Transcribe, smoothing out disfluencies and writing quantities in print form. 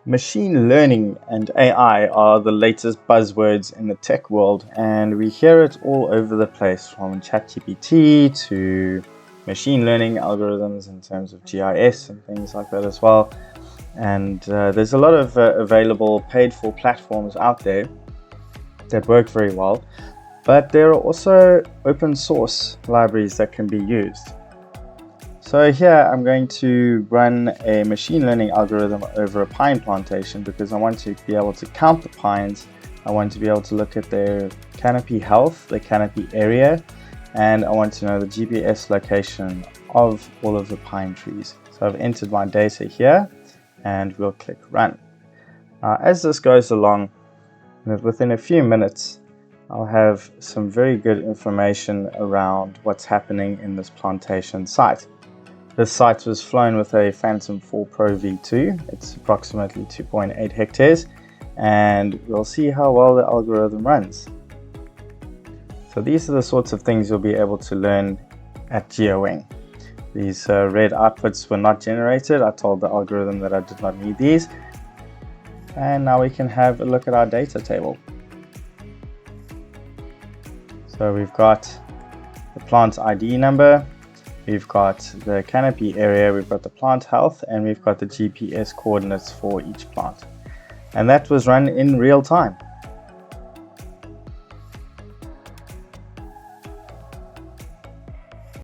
Machine learning and AI are the latest buzzwords in the tech world, and we hear it all over the place, from ChatGPT to machine learning algorithms in terms of GIS and things like that as well. And there's a lot of available paid-for platforms out there that work very well, but there are also open source libraries that can be used. So here I'm going to run a machine learning algorithm over a pine plantation because I want to be able to count the pines. I want to be able to look at their canopy health, their canopy area, and I want to know the GPS location of all of the pine trees. So I've entered my data here and we'll click run. As this goes along, within a few minutes, I'll have some very good information around what's happening in this plantation site. This site was flown with a Phantom 4 Pro V2. It's approximately 2.8 hectares, and we'll see how well the algorithm runs. So these are the sorts of things you'll be able to learn at GeoWing. These red outputs were not generated. I told the algorithm that I did not need these. And now we can have a look at our data table. So we've got the plant ID number, we've got the canopy area, we've got the plant health, and we've got the GPS coordinates for each plant. And that was run in real time.